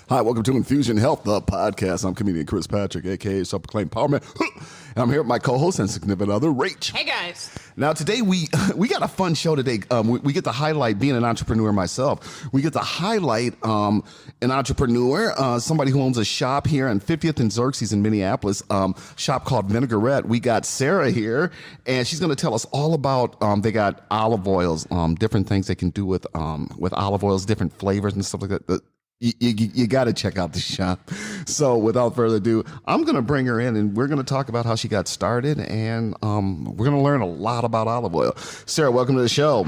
Hi, welcome to Infusion Health, the podcast. I'm comedian Cris Patrick, a.k.a. Self-Proclaimed Power Man. And I'm here with my co-host and significant other, Rach. Hey, guys. Now, today we got a fun show today. We get to highlight, being an entrepreneur myself, we get to highlight an entrepreneur, somebody who owns a shop here on 50th and Xerxes in Minneapolis, shop called Vinaigrette. We got Sarah here, and she's going to tell us all about, they got olive oils, different things they can do with olive oils, different flavors and stuff like that. You got to check out the shop. So without further ado, I'm going to bring her in and we're going to talk about how she got started, and we're going to learn a lot about olive oil. Sarah, welcome to the show.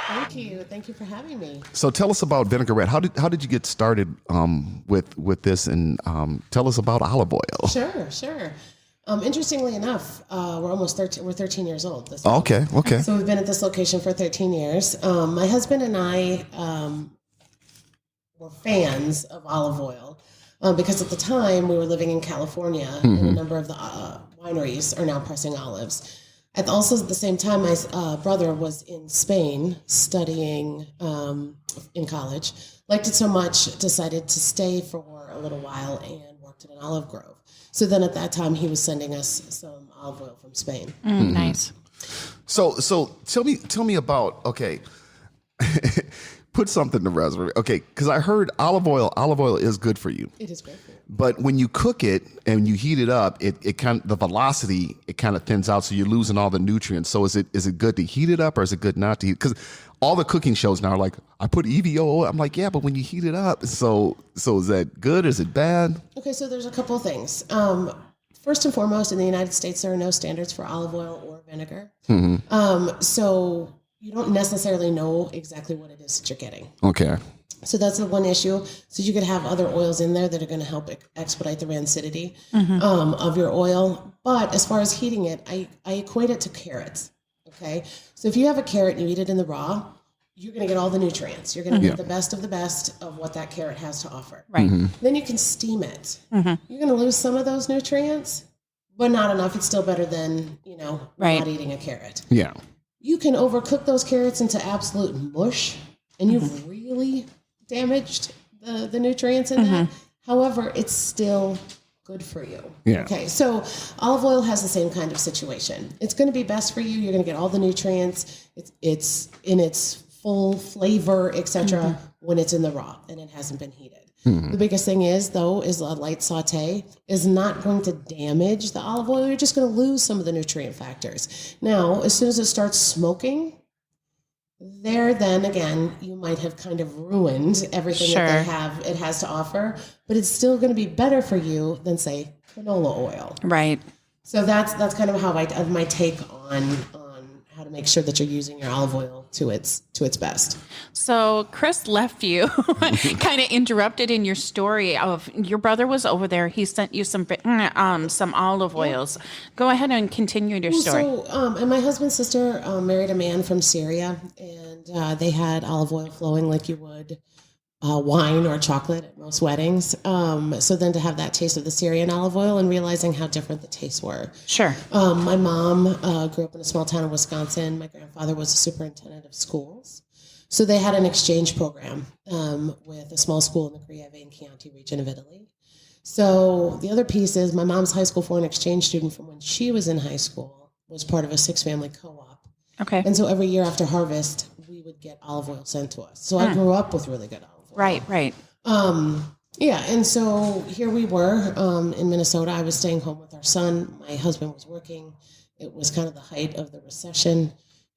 Thank you. Thank you for having me. So tell us about Vinaigrette. How did you get started with this, and tell us about olive oil? Sure. Interestingly enough, we're 13 years old this month. Okay. So we've been at this location for 13 years. My husband and I were fans of olive oil because at the time we were living in California, and a number of the wineries are now pressing olives. At the same time, my brother was in Spain studying in college, liked it so much, decided to stay for a little while and worked in an olive grove. So then at that time, he was sending us some olive oil from Spain. Nice. So tell me about, okay, put something to reserve. Okay, because I heard olive oil is good for you. It is great for you. But when you cook it and you heat it up, it kind of, the velocity, it kind of thins out, so you're losing all the nutrients. So is it good to heat it up, or is it good not to heat? Because all the cooking shows now are like, I put EVO. I'm like, yeah, but when you heat it up, so is that good? Is it bad? Okay, so there's a couple of things. First and foremost, in the United States, there are no standards for olive oil or vinegar. So you don't necessarily know exactly what it is that you're getting. Okay. So that's the one issue. So you could have other oils in there that are going to help expedite the rancidity of your oil. But as far as heating it, I equate it to carrots. Okay. So if you have a carrot and you eat it in the raw, you're going to get all the nutrients. You're going to get the best of what that carrot has to offer. Right. Then you can steam it. You're going to lose some of those nutrients, but not enough. It's still better than, not eating a carrot. Yeah. You can overcook those carrots into absolute mush, and you've really damaged the nutrients in that. However, it's still good for you. Yeah. Okay, so olive oil has the same kind of situation. It's going to be best for you. You're going to get all the nutrients. It's in its full flavor, etc. when it's in the raw and it hasn't been heated. The biggest thing is a light saute is not going to damage the olive oil. You're just going to lose some of the nutrient factors. Now, as soon as it starts smoking, then again, you might have kind of ruined everything that it has to offer, but it's still going to be better for you than, say, canola oil. Right. So that's kind of how my take on how to make sure that you're using your olive oil to its best. So Cris left you, kind of interrupted in your story of your brother was over there. He sent you some olive oils. Go ahead and continue your story. So, and my husband's sister married a man from Syria, and they had olive oil flowing like you would wine or chocolate at most weddings. So then to have that taste of the Syrian olive oil and realizing how different the tastes were. Sure. My mom grew up in a small town in Wisconsin. My grandfather was a superintendent of schools. So they had an exchange program with a small school in the Greve and Chianti region of Italy. So the other piece is my mom's high school foreign exchange student from when she was in high school was part of a 6-family co-op. Okay. And so every year after harvest, we would get olive oil sent to us. So I grew up with really good olive oil. Right. Yeah, and so here we were in Minnesota. I was staying home with our son. My husband was working. It was kind of the height of the recession,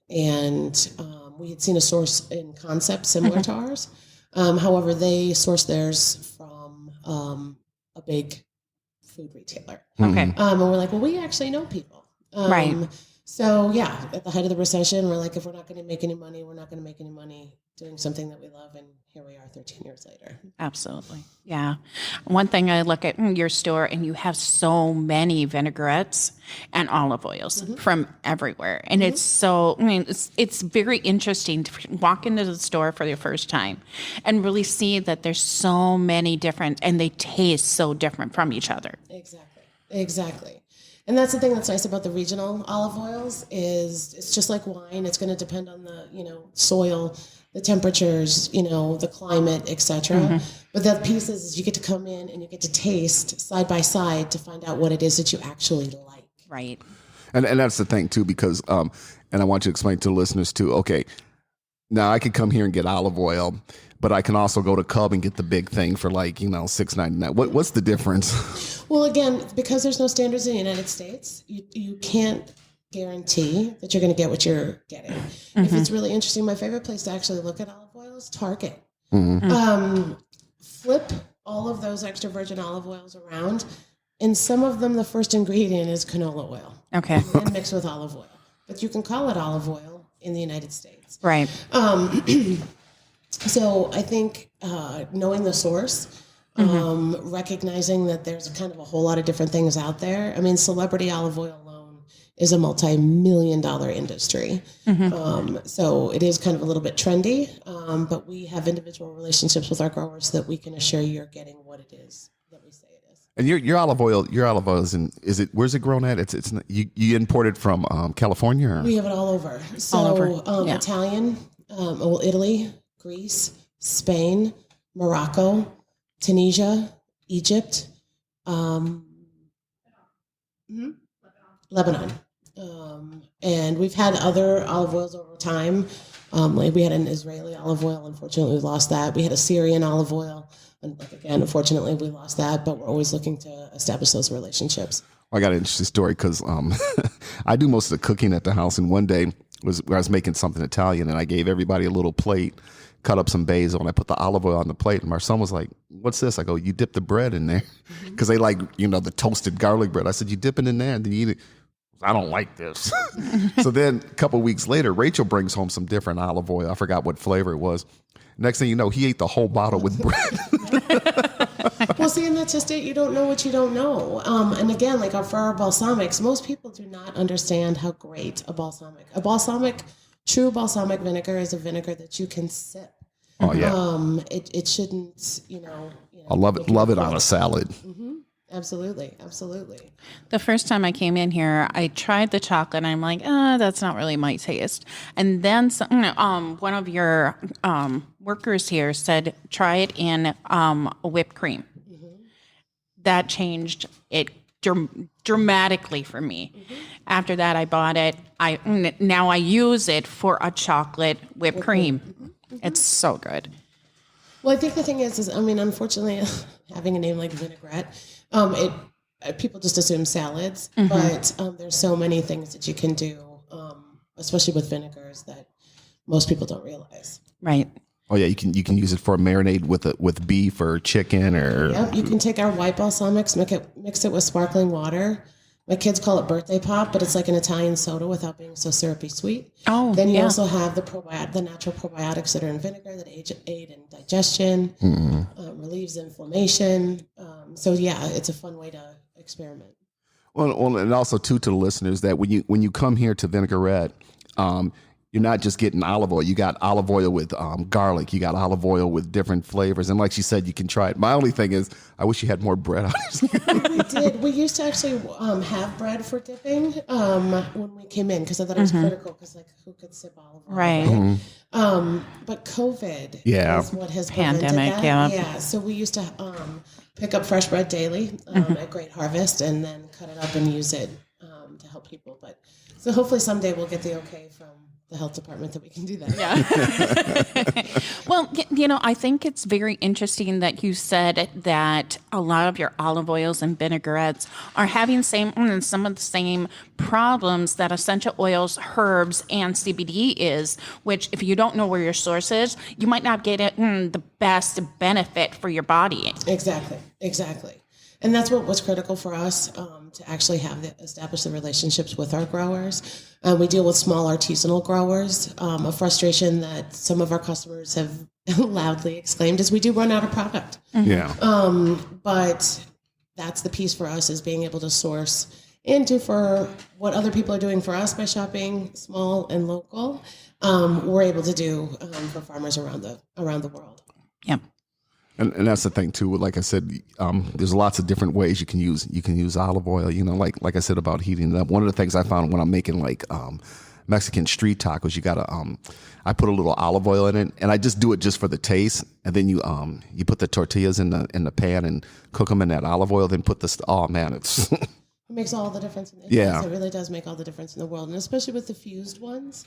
and we had seen a source in concept similar to ours. However, they sourced theirs from a big food retailer. Okay. And we're like, well, we actually know people. Right. So, yeah, at the height of the recession, we're like, if we're not going to make any money, we're not going to make any money doing something that we love. And here we are 13 years later. Absolutely. Yeah. One thing I look at your store, and you have so many vinaigrettes and olive oils from everywhere. And it's so, it's very interesting to walk into the store for the first time and really see that there's so many different, and they taste so different from each other. Exactly. And that's the thing that's nice about the regional olive oils is it's just like wine. It's going to depend on the, soil, the temperatures, the climate, etc. But the piece is you get to come in and you get to taste side by side to find out what it is that you actually like. Right. And that's the thing too, because and I want you to explain to the listeners too. Okay, now I could come here and get olive oil, but I can also go to Cub and get the big thing for like $6.99. What's the difference? Well, again, because there's no standards in the United States, you can't guarantee that you're going to get what you're getting. If it's really interesting, my favorite place to actually look at olive oil is Target. Flip all of those extra virgin olive oils around. In some of them, the first ingredient is canola oil. Okay. And mixed with olive oil. But you can call it olive oil in the United States. Right. So I think knowing the source, recognizing that there's kind of a whole lot of different things out there. I mean, celebrity olive oil alone is a multi-million-dollar industry. So it is kind of a little bit trendy, but we have individual relationships with our growers so that we can assure you're getting what it is that we say it is. And your olive oil is where's it grown at? It's not, you import it from California? Or? We have it all over. So All over. Yeah. Italian, Italy, Greece, Spain, Morocco, Tunisia, Egypt, Lebanon. And we've had other olive oils over time. Like we had an Israeli olive oil. Unfortunately, we lost that. We had a Syrian olive oil. And again, unfortunately, we lost that. But we're always looking to establish those relationships. I got an interesting story because I do most of the cooking at the house. And one day I was making something Italian, and I gave everybody a little plate, cut up some basil, and I put the olive oil on the plate. And my son was like, "What's this?" I go, "You dip the bread in there," because they like the toasted garlic bread. I said, "You dip it in there and then you eat it." I don't like this. So then a couple of weeks later, Rachel brings home some different olive oil. I forgot what flavor it was. Next thing you know, he ate the whole bottle with bread. Well, see, and that's just it. You don't know what you don't know. And again, like for our balsamics, most people do not understand how great a balsamic, true balsamic vinegar is a vinegar that you can sip. Oh yeah. It shouldn't, I love it on a salad. Absolutely. The first time I came in here, I tried the chocolate, and I'm like, that's not really my taste. And then one of your workers here said, try it in whipped cream. That changed it dramatically for me. After that, I bought it. Now I use it for a chocolate whipped cream. It's so good. Well, I think the thing is unfortunately, having a name like Vinaigrette, people just assume salads, but there's so many things that you can do, especially with vinegars, that most people don't realize. Right. Oh yeah, you can use it for a marinade with beef or chicken or. Yep, you can take our white balsamics, mix it with sparkling water. My kids call it birthday pop, but it's like an Italian soda without being so syrupy sweet. Oh, then you also have the natural probiotics that are in vinegar that aid in digestion, relieves inflammation. So yeah, it's a fun way to experiment. Well, and also too to the listeners that when you come here to Vinaigrette, you're not just getting olive oil. You got olive oil with garlic. You got olive oil with different flavors. And like she said, you can try it. My only thing is, I wish you had more bread on it. We did. We used to actually have bread for dipping when we came in because I thought it was critical because who could sip olive oil? Right. But COVID is what has pandemic. That. Yeah. So we used to pick up fresh bread daily at Great Harvest and then cut it up and use it to help people. But so hopefully someday we'll get the okay from the health department that we can do that. Yeah. Well, I think it's very interesting that you said that a lot of your olive oils and vinaigrettes are having some of the same problems that essential oils, herbs, and CBD is, which if you don't know where your source is, you might not get it the best benefit for your body. Exactly. And that's what was critical for us to actually establish the relationships with our growers. We deal with small artisanal growers. A frustration that some of our customers have loudly exclaimed is we do run out of product. Yeah. But that's the piece for us is being able to source and do for what other people are doing for us by shopping small and local. We're able to do for farmers around the world. Yep. And that's the thing too. Like I said, there's lots of different ways you can use olive oil. You know, like I said about heating it up. One of the things I found when I'm making like Mexican street tacos, you gotta I put a little olive oil in it, and I just do it just for the taste. And then you put the tortillas in the pan and cook them in that olive oil. Then put this. Oh man, it's It makes all the difference. It really does make all the difference in the world, and especially with the fused ones,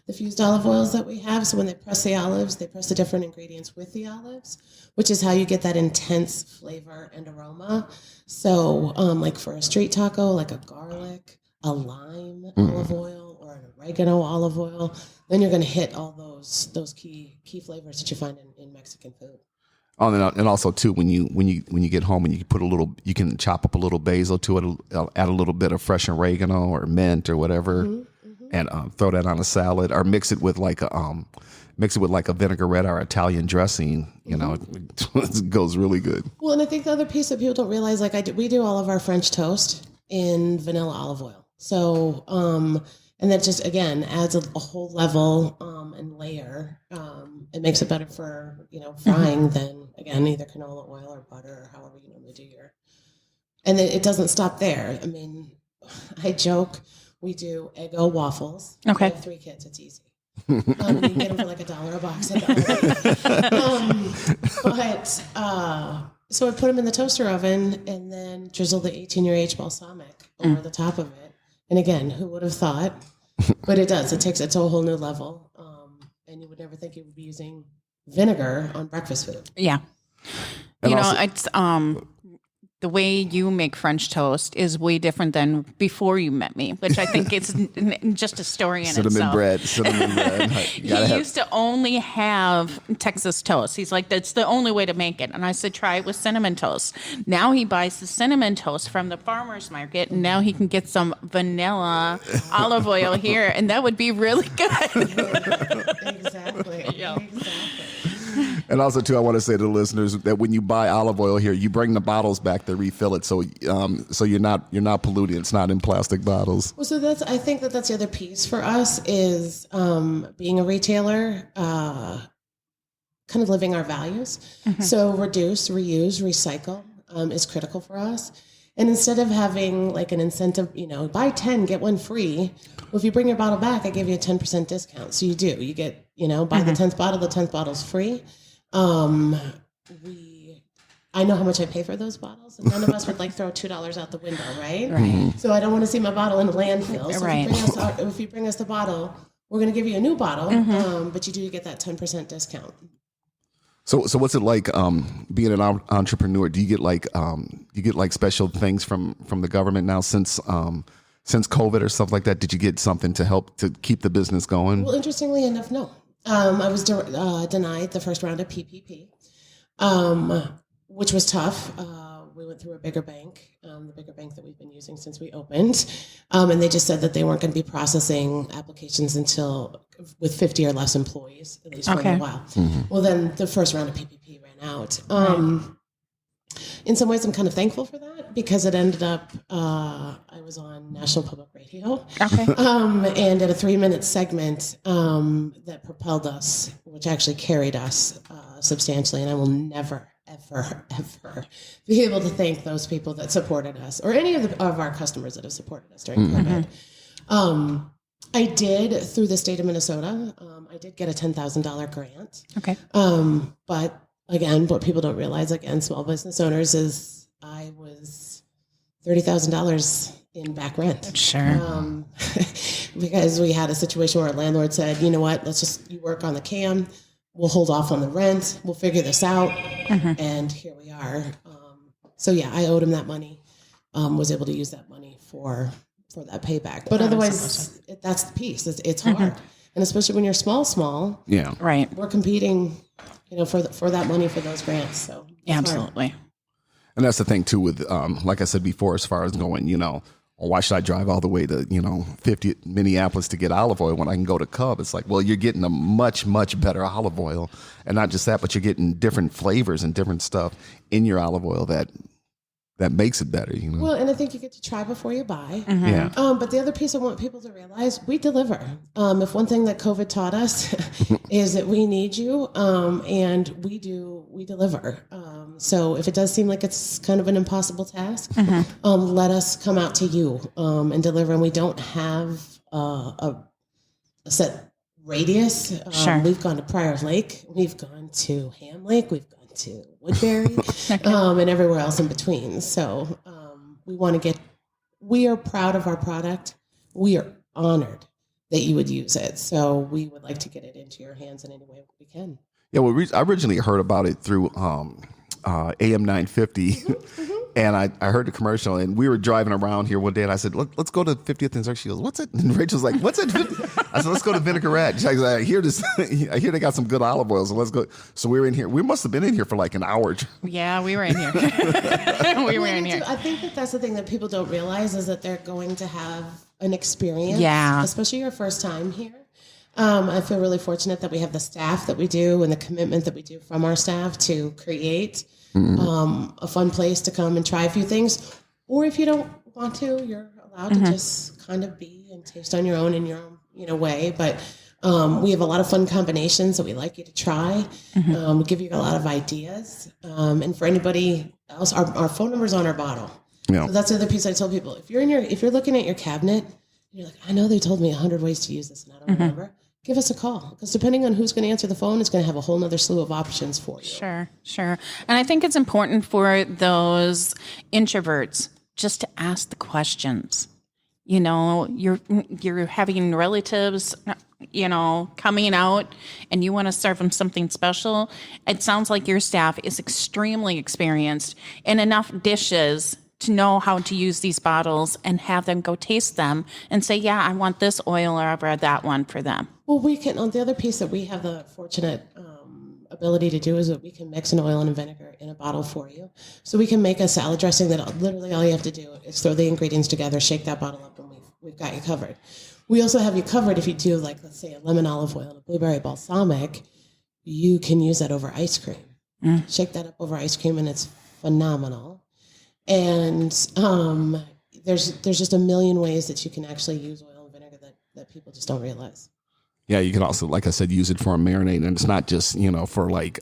the fused olive oils that we have. So when they press the olives, they press the different ingredients with the olives, which is how you get that intense flavor and aroma. So like for a street taco, like a garlic, a lime olive oil, or an oregano olive oil, then you're going to hit all those key flavors that you find in Mexican food. Oh, and also too, when you get home and you can chop up a little basil to it, add a little bit of fresh oregano or mint or whatever, and throw that on a salad, or mix it with like a vinaigrette or Italian dressing. You know, it goes really good. Well, and I think the other piece that people don't realize, like we do all of our French toast in vanilla olive oil. So, and that just again adds a whole level and layer. It makes it better for frying than again either canola oil or butter or however you normally do your. And then it doesn't stop there. I mean, I joke we do Eggo waffles. Okay. I have 3 kids. It's easy. You can get them for like $1 a box at the so I put them in the toaster oven and then drizzle the 18-year age balsamic over the top of it. And again, who would have thought? But it does. It takes it to a whole new level. And you would never think you would be using vinegar on breakfast food. Yeah. And You know, also- it's the way you make French toast is way different than before you met me, which I think it's just a story in cinnamon itself. bread. He used to only have Texas toast. He's like, that's the only way to make it. And I said, try it with cinnamon toast. Now he buys the cinnamon toast from the farmer's market, and now he can get some vanilla olive oil here, and that would be really good. Exactly. Yeah. Exactly. And also, too, I want to say to the listeners that when you buy olive oil here, you bring the bottles back to refill it, so you're not polluting. It's not in plastic bottles. Well, so I think that's the other piece for us is being a retailer, kind of living our values. So reduce, reuse, recycle is critical for us. And instead of having like an incentive, buy 10, get 1 free. Well, if you bring your bottle back, I give you a 10% discount. So you do. You get, buy the 10th bottle's free. I know how much I pay for those bottles, and none of us would like throw $2 out the window, right? Right. So I don't want to see my bottle in the landfill. So Right. if you bring us the bottle, we're going to give you a new bottle, but you get that 10% discount. So what's it like being an entrepreneur? Do you get like special things from the government now since COVID or stuff like that? Did you get something to help to keep the business going? Well, interestingly enough, no. I was denied the first round of PPP, which was tough. We went through a bigger bank, the bigger bank that we've been using since we opened, and they just said that they weren't going to be processing applications until with 50 or less employees, at least for a while. Well, then the first round of PPP ran out. In some ways, I'm kind of thankful for that because it ended up, I was on National Public Radio. Okay. And at a 3-minute segment that propelled us, which actually carried us substantially. And I will never, ever, ever be able to thank those people that supported us or any of our customers that have supported us during COVID. I did, through the state of Minnesota, I did get a $10,000 grant. Okay. But again, what people don't realize, again, small business owners, is I was $30,000 in back rent. Sure. Because we had a situation where a landlord said, you know what, you work on the CAM, we'll hold off on the rent, we'll figure this out, and here we are. So yeah, I owed him that money, was able to use that money for that payback. But otherwise, that's the piece. It's hard. And especially when you're small, Yeah. Right. we're competing, for that money for those grants. So Yeah, it's hard. absolutely. And that's the thing too with like I said before, as far as going, why should I drive all the way to 50 Minneapolis to get olive oil when I can go to Cub? It's like, well, you're getting a much, much better olive oil, and not just that, but you're getting different flavors and different stuff in your olive oil that that makes it better, you know? Well, and I think you get to try before you buy. Yeah. But the other piece I want people to realize, we deliver. If one thing that COVID taught us is that we need you, and we deliver. So if it does seem like it's kind of an impossible task, let us come out to you and deliver. And we don't have a set radius. Sure. We've gone to Prior Lake. We've gone to Ham Lake. We've gone to Woodbury, and everywhere else in between. So we are proud of our product. We are honored that you would use it. So we would like to get it into your hands in any way we can. Yeah, well, I originally heard about it through AM 950, and I heard the commercial, and we were driving around here one day, and I said, let's go to 50th and Xerxes. She goes, what's it? And Rach was like, what's it? I said, let's go to Vinaigrette. She's like, I hear they got some good olive oil, so let's go. So we were in here. We must have been in here for like an hour. Yeah, we were in here. we were in here. I think that's the thing that people don't realize is that they're going to have an experience, especially your first time here. I feel really fortunate that we have the staff that we do and the commitment that we do from our staff to create a fun place to come and try a few things. Or if you don't want to, you're allowed to just kind of be and taste on your own in your own way. But we have a lot of fun combinations that we like you to try. We give you a lot of ideas. And for anybody else, our phone number is on our bottle. Yeah. So that's the other piece I tell people. If you're looking at your cabinet, and you're like, I know they told me 100 ways to use this and I don't remember. Give us a call, because depending on who's going to answer the phone, it's going to have a whole nother slew of options for you. Sure. And I think it's important for those introverts just to ask the questions. You know, you're having relatives, coming out, and you want to serve them something special. It sounds like your staff is extremely experienced in enough dishes to know how to use these bottles and have them go taste them and say, yeah, I want this oil over that one for them. Well, we can, on the other piece that we have the fortunate ability to do is that we can mix an oil and a vinegar in a bottle for you. So we can make a salad dressing that literally all you have to do is throw the ingredients together, shake that bottle up, and we've got you covered. We also have you covered if you do, like, let's say a lemon olive oil and a blueberry balsamic, you can use that over ice cream. Shake that up over ice cream and it's phenomenal. And there's just a million ways that you can actually use oil and vinegar that people just don't realize. Yeah, you can also, like I said, use it for a marinade, and it's not just for like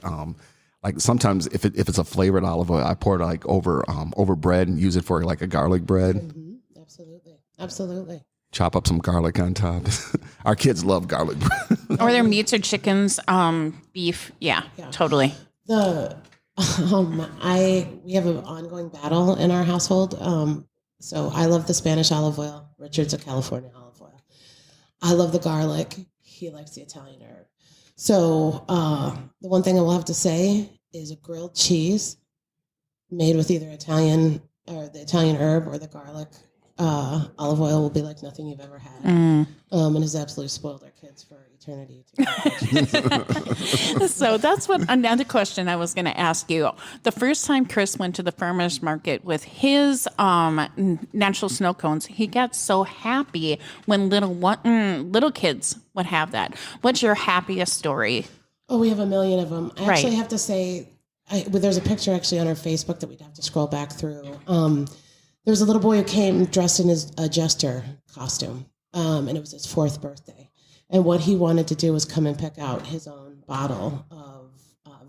sometimes if it's a flavored olive oil, I pour it like over bread and use it for like a garlic bread. Absolutely. Chop up some garlic on top. Our kids love garlic bread. Or their meats or chickens, beef. Yeah, totally. We have an ongoing battle in our household. So I love the Spanish olive oil. Richard's a California olive oil. I love the garlic. He likes the Italian herb. So the one thing I will have to say is a grilled cheese made with either the Italian herb or the garlic olive oil will be like nothing you've ever had, and has absolutely spoiled our kids for eternity. So that's another question I was going to ask you. The first time Cris went to the farmer's market with his natural snow cones, he got so happy when little kids would have that. What's your happiest story? Oh, we have a million of them. I actually have to say, there's a picture actually on our Facebook that we'd have to scroll back through. There was a little boy who came dressed in his jester costume, and it was his 4th birthday. And what he wanted to do was come and pick out his own bottle of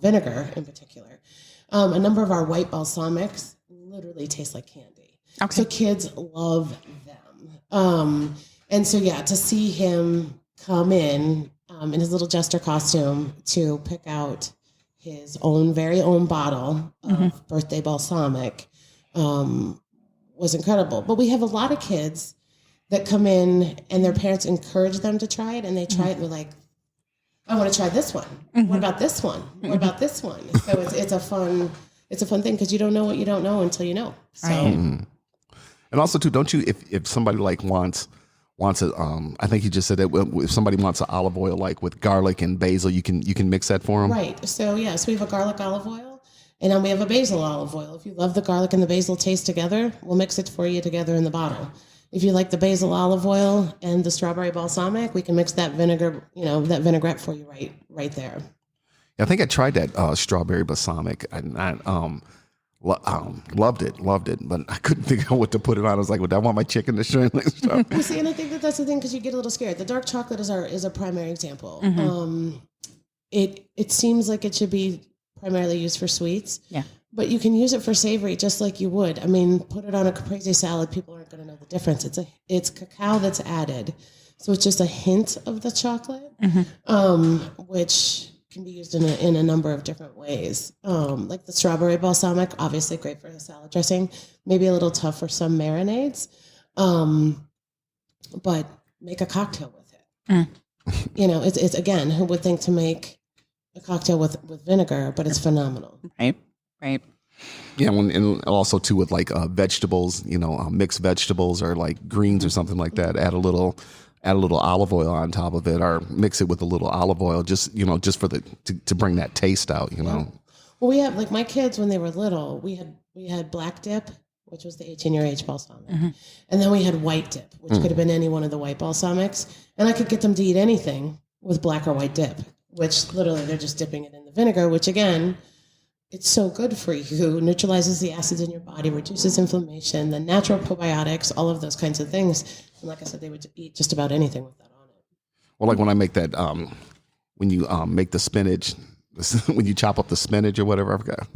vinegar in particular. A number of our white balsamics literally taste like candy. Okay. So kids love them. And so, to see him come in his little jester costume to pick out his very own bottle of birthday balsamic was incredible. But we have a lot of kids that come in and their parents encourage them to try it, and they try it and they're like, I want to try this one. What about this one? What about this one? So it's a fun thing, because you don't know what you don't know until you know. So and also too, don't you, if somebody like wants it, I think you just said that if somebody wants an olive oil like with garlic and basil, you can mix that for them. Right. So we have a garlic olive oil, and then we have a basil olive oil. If you love the garlic and the basil taste together, we'll mix it for you together in the bottle. If you like the basil olive oil and the strawberry balsamic, we can mix that vinegar, that vinaigrette for you right there. I think I tried that strawberry balsamic Loved it, but I couldn't think of what to put it on. I was like, would I want my chicken to shine like stuff? Well, see, and I think that's the thing, because you get a little scared. The dark chocolate is a primary example. It seems like it should be primarily used for sweets. Yeah. But you can use it for savory just like you would. I mean, put it on a caprese salad. People aren't going to know the difference. It's cacao that's added. So it's just a hint of the chocolate, which can be used in a number of different ways. Like the strawberry balsamic, obviously great for the salad dressing. Maybe a little tough for some marinades. But make a cocktail with it. It's again, who would think to make a cocktail with vinegar, but it's phenomenal. Right. Yeah, and also too with like vegetables, mixed vegetables or like greens or something like that. Add a little olive oil on top of it, or mix it with a little olive oil, just for to bring that taste out. Well, we have, like, my kids when they were little, we had black dip, which was the H in your H balsamic, and then we had white dip, which could have been any one of the white balsamics, and I could get them to eat anything with black or white dip, which literally they're just dipping it in the vinegar, which again, it's so good for you, neutralizes the acids in your body, reduces inflammation, the natural probiotics, all of those kinds of things. And like I said, they would eat just about anything with that on it. Well, like when I make that, when you make the spinach, when you chop up the spinach or whatever, I forgot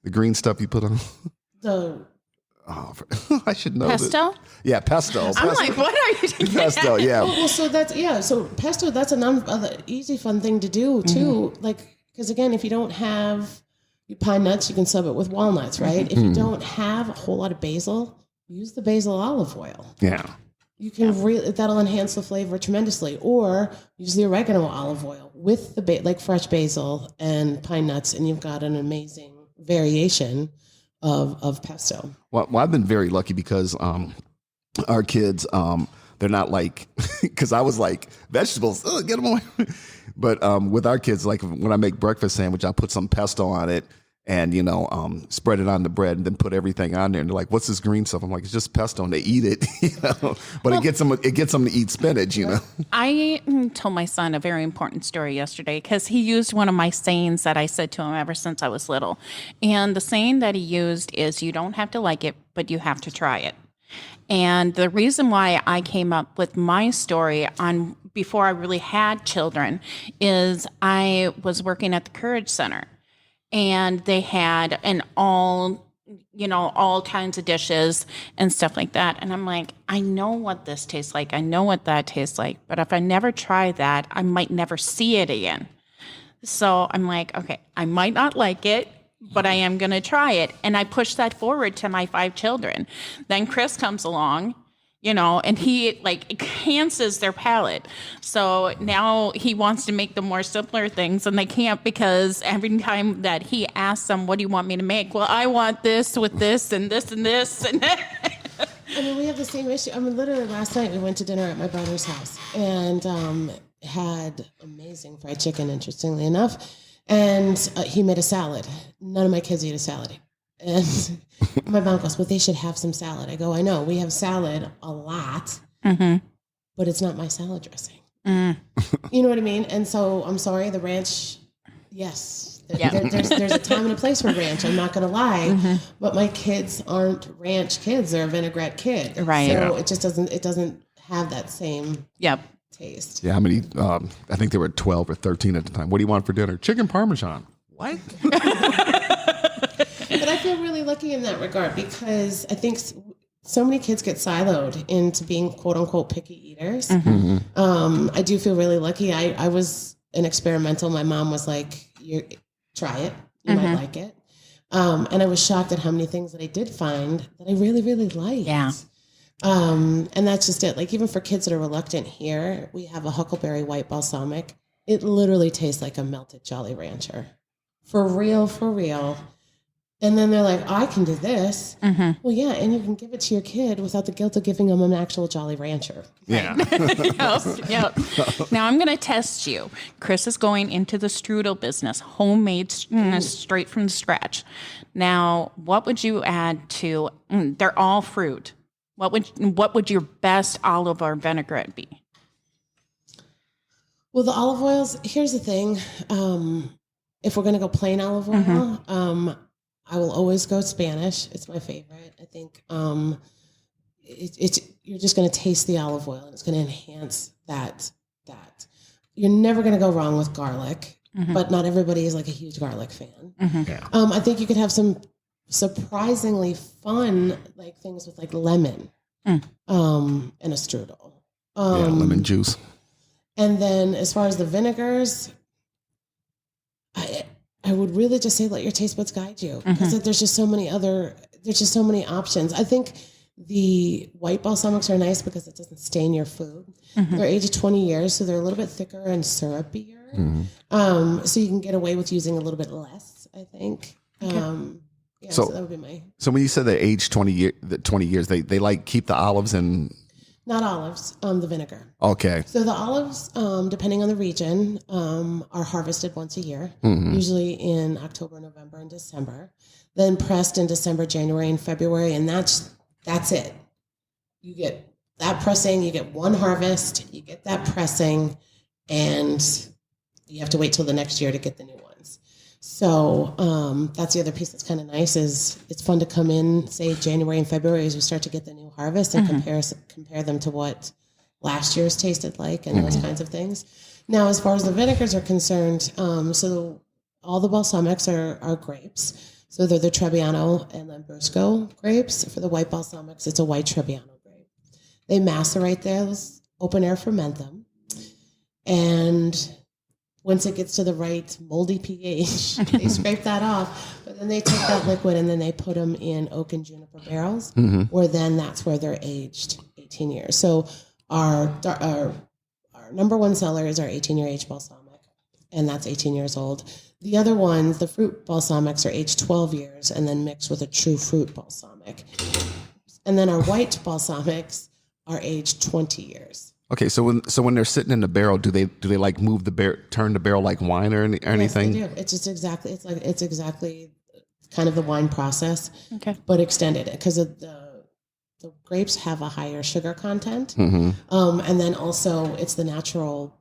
the green stuff you put on. I should know Pesto? Yeah, pesto. I'm like, what are you doing? Pesto, yeah. Well, so so pesto, that's another easy, fun thing to do too. Like, because again, if you don't have pine nuts, you can sub it with walnuts, right? If you don't have a whole lot of basil, use the basil olive oil. Yeah. You can that'll enhance the flavor tremendously. Or use the oregano olive oil with the like fresh basil and pine nuts, and you've got an amazing variation of pesto. Well, I've been very lucky because our kids, they're not like, because I was like, vegetables, get them away. But with our kids, like when I make breakfast sandwich, I put some pesto on it and, spread it on the bread and then put everything on there. And they're like, what's this green stuff? I'm like, it's just pesto, and they eat it, But it gets them to eat spinach, I told my son a very important story yesterday because he used one of my sayings that I said to him ever since I was little. And the saying that he used is, you don't have to like it, but you have to try it. And the reason why I came up with my story on before I really had children is I was working at the Courage Center, and they had all kinds of dishes and stuff like that. And I'm like, I know what this tastes like. I know what that tastes like. But if I never try that, I might never see it again. So I'm like, okay, I might not like it, but I am going to try it. And I push that forward to my 5 children. Then Cris comes along, and he enhances their palate. So now he wants to make the more simpler things, and they can't, because every time that he asks them, what do you want me to make? Well, I want this with this and this and this. And I mean, we have the same issue. I mean, literally last night we went to dinner at my brother's house and had amazing fried chicken, interestingly enough. And he made a salad. None of my kids eat a salad. And my mom goes, well, they should have some salad. I go, I know. We have salad a lot, but it's not my salad dressing. You know what I mean? And so I'm sorry, the ranch, yes. There's a time and a place for ranch. I'm not going to lie. But my kids aren't ranch kids. They're a vinaigrette kid. Right. So it just doesn't have that same taste. Yeah, how many? I think there were 12 or 13 at the time. What do you want for dinner? Chicken Parmesan. What? But I feel really lucky in that regard, because I think so many kids get siloed into being quote unquote picky eaters. I do feel really lucky. I was an experimental. My mom was like, try it. You might like it. And I was shocked at how many things that I did find that I really, really liked. Yeah. And that's just it. Like, even for kids that are reluctant here, we have a huckleberry white balsamic. It literally tastes like a melted Jolly Rancher. For real, for real. And then they're like, I can do this. Well, yeah, and you can give it to your kid without the guilt of giving them an actual Jolly Rancher. Yeah. Yep. Now I'm going to test you. Cris is going into the strudel business, homemade, straight from scratch. Now, what would you add to? They're all fruit. What would your best olive or vinaigrette be? Well, the olive oils. Here's the thing. If we're going to go plain olive oil, I will always go Spanish. It's my favorite. I think you're just going to taste the olive oil, and it's going to enhance that. You're never going to go wrong with garlic, but not everybody is like a huge garlic fan. Yeah. I think you could have some surprisingly fun like things with like lemon and a strudel. Lemon juice. And then as far as the vinegars, I would really just say let your taste buds guide you, because there's just so many options. I think the white balsamics are nice because it doesn't stain your food. They're aged 20 years, so they're a little bit thicker and syrupier. So you can get away with using a little bit less, I think. So that would be my... So when you said they aged 20 years, they like keep the olives and... Not olives, the vinegar. Okay. So the olives, depending on the region, are harvested once a year, usually in October, November, and December. Then pressed in December, January, and February, and that's it. You get that pressing, you get one harvest, you get that pressing, and you have to wait till the next year to get the new ones. So that's the other piece that's kind of nice is it's fun to come in, say January and February as we start to get the new harvest and compare them to what last year's tasted like and those kinds of things. Now, as far as the vinegars are concerned, so all the balsamics are grapes. So they're the Trebbiano and Lambrusco grapes. For the white balsamics, it's a white Trebbiano grape. They macerate those, open air ferment them, and once it gets to the right moldy pH, they scrape that off. But then they take that liquid and then they put them in oak and juniper barrels, where then that's where they're aged 18 years. So our number one seller is our 18-year aged balsamic, and that's 18 years old. The other ones, the fruit balsamics, are aged 12 years and then mixed with a true fruit balsamic. And then our white balsamics are aged 20 years. Okay, so when they're sitting in the barrel, do they like move the barrel, turn the barrel like wine or anything? Yes, they do. It's just exactly kind of the wine process, but extended because the grapes have a higher sugar content, and then also it's the natural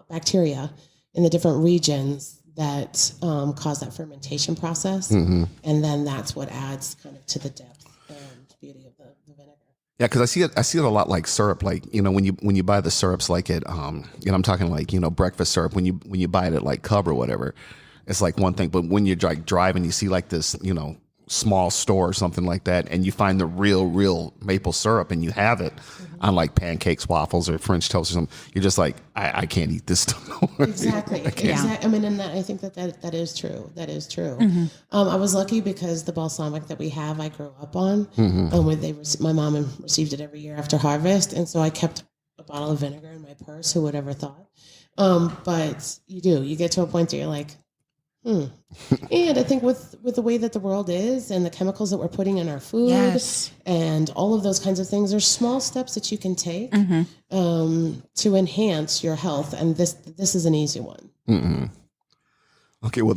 bacteria in the different regions that cause that fermentation process, and then that's what adds kind of to the depth and beauty of the vinegar. Yeah, because I see it a lot like syrup. Like when you buy the syrups like at I'm talking like breakfast syrup when you buy it at like Cub or whatever, it's like one thing. But when you're like driving, you see like this small store or something like that, and you find the real maple syrup, and you have it on like pancakes, waffles, or French toast or something. You're just like, I can't eat this stuff. Exactly. I mean, and I think that is true. That is true. I was lucky because the balsamic that we have, I grew up on. My mom received it every year after harvest, and so I kept a bottle of vinegar in my purse. Who would ever thought? But you get to a point where you're like, And I think with the way that the world is and the chemicals that we're putting in our food and all of those kinds of things, there's small steps that you can take to enhance your health. And this is an easy one. Okay, well,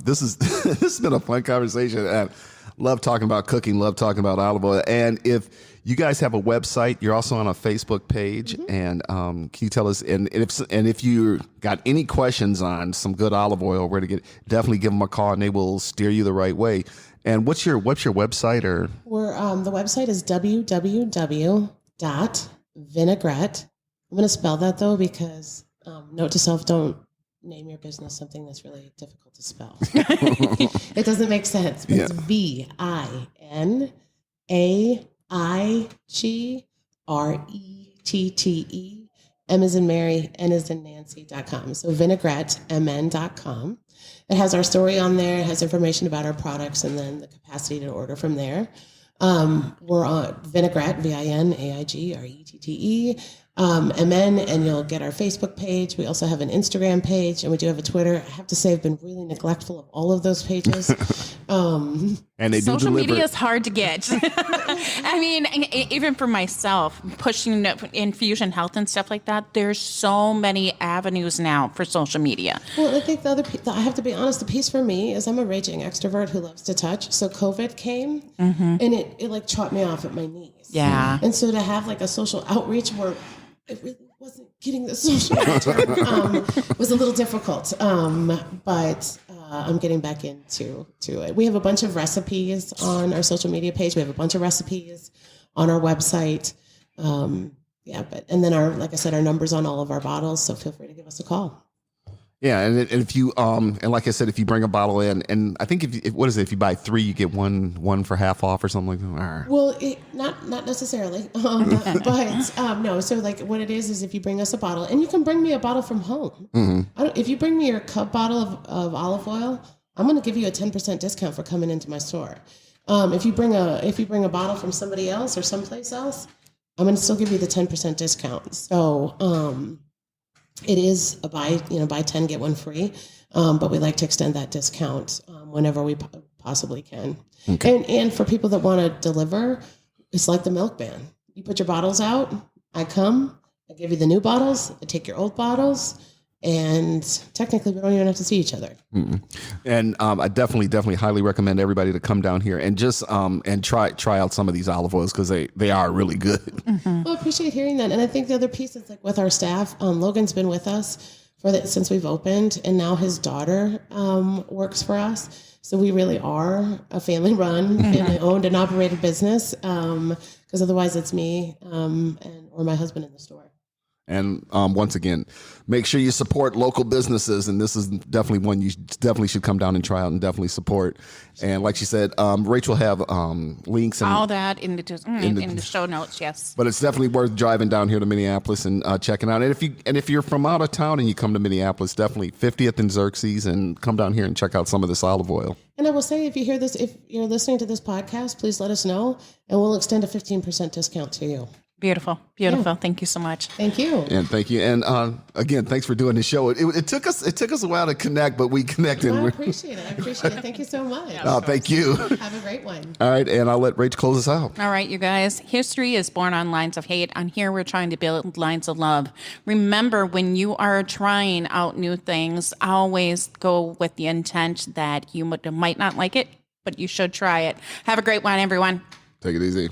this has been a fun conversation. And love talking about cooking, love talking about olive oil. And if you guys have a website, you're also on a Facebook page. And can you tell us? And if you got any questions on some good olive oil, where to get, definitely give them a call, and they will steer you the right way. And what's your website? Or the website is www.vinaigrette. I'm going to spell that though because note to self: don't name your business something that's really difficult to spell. It doesn't make sense. But it's VINAIGRETTE. M as in Mary, N as in Nancy.com. So vineigrettemn.com. It has our story on there. It has information about our products and then the capacity to order from there. We're on Vinaigrette, VINAIGRETTE, MN, and you'll get our Facebook page. We also have an Instagram page, and we do have a Twitter. I have to say I've been really neglectful of all of those pages. And they do social deliver. media is hard to get. I mean, even for myself, pushing Infusion Health and stuff like that, there's so many avenues now for social media. Well, I think the other I have to be honest, the piece for me is I'm a raging extrovert who loves to touch. So COVID came, and it like chopped me off at my knees. Yeah. And so to have like a social outreach where it really wasn't getting the social return was a little difficult. But I'm getting back into it. We have a bunch of recipes on our social media page. We have a bunch of recipes on our website. And then like I said, our numbers on all of our bottles. So feel free to give us a call. Yeah, and if you and like I said, if you bring a bottle in, and I think if you buy 3, you get one for half off or something like that. Well, not necessarily, but no. So like what it is if you bring us a bottle, and you can bring me a bottle from home. If you bring me your cup bottle of olive oil, I'm going to give you a 10% discount for coming into my store. If you bring a bottle from somebody else or someplace else, I'm going to still give you the 10% discount. So. It is a buy 10, get 1 free. But we like to extend that discount whenever we possibly can. Okay. And for people that want to deliver, it's like the milk ban. You put your bottles out, I come, I give you the new bottles, I take your old bottles, and technically we don't even have to see each other. And I definitely highly recommend everybody to come down here and just and try out some of these olive oils, because they are really good. Well, I appreciate hearing that. And I think the other piece is like with our staff, Logan's been with us since we've opened, and now his daughter works for us. So we really are a family-run, family-owned and operated business, because otherwise it's me or my husband in the store. And once again, make sure you support local businesses. And this is definitely one you definitely should come down and try out and definitely support. And like she said, Rach will have links and all that in the show notes. Yes, but it's definitely worth driving down here to Minneapolis and checking out. And if you're from out of town and you come to Minneapolis, definitely 50th and Xerxes, and come down here and check out some of this olive oil. And I will say, if you're listening to this podcast, please let us know, and we'll extend a 15% discount to you. Beautiful. Yeah. Thank you so much. Thank you. And thank you. And again, thanks for doing the show. It took us a while to connect, but we connected. Well, I appreciate it. Thank you so much. Thank you. Have a great one. All right, and I'll let Rach close us out. All right, you guys. History is born on lines of hate. On here, we're trying to build lines of love. Remember, when you are trying out new things, always go with the intent that you might not like it, but you should try it. Have a great one, everyone. Take it easy.